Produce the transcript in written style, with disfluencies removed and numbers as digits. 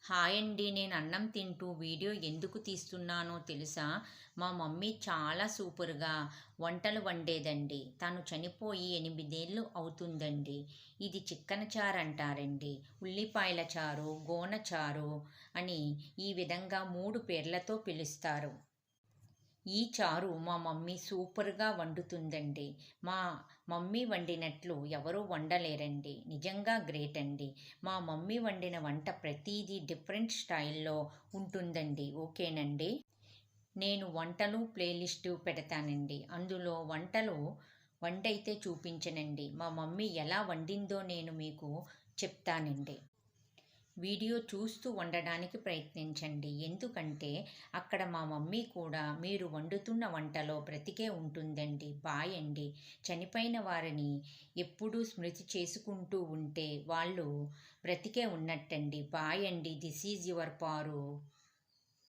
Hi అండి. నేను అన్నం తింటూ వీడియో ఎందుకు తీస్తున్నానో తెలుసా? మా మమ్మీ చాలా సూపర్‌గా వంటలు వండేదండి. తను చనిపోయి 8 ఏళ్ళు అవుతుందండి. ఇది చిక్కన చారు అంటారండి. ఉల్లిపాయల చారు, గోన చారు అని ఈ విధంగా 3 పేర్లతో పిలుస్తారు. ఈ చారు మా మమ్మీ సూపర్‌గా వండుతుందండి. మా మమ్మీ వండినట్లు ఎవరూ వండలేరండి. నిజంగా గ్రేట్ అండి. మా మమ్మీ వండిన వంట ప్రతీదీ డిఫరెంట్ స్టైల్‌లో ఉంటుందండి. ఓకేనండి. నేను వంటలు ప్లేలిస్టు పెడతానండి. అందులో వంటైతే చూపించనండి. మా మమ్మీ ఎలా వండిందో నేను మీకు చెప్తానండి. వీడియో చూస్తూ వండడానికి ప్రయత్నించండి. ఎందుకంటే అక్కడ మా మమ్మీ కూడా మీరు వండుతున్న వంటలో బ్రతికే ఉంటుందండి. బాయ్ అండి. చనిపోయిన వారిని ఎప్పుడూ స్మృతి చేసుకుంటూ ఉంటే వాళ్ళు బ్రతికే ఉన్నట్టండి. బాయ్ అండి. This is your Paru.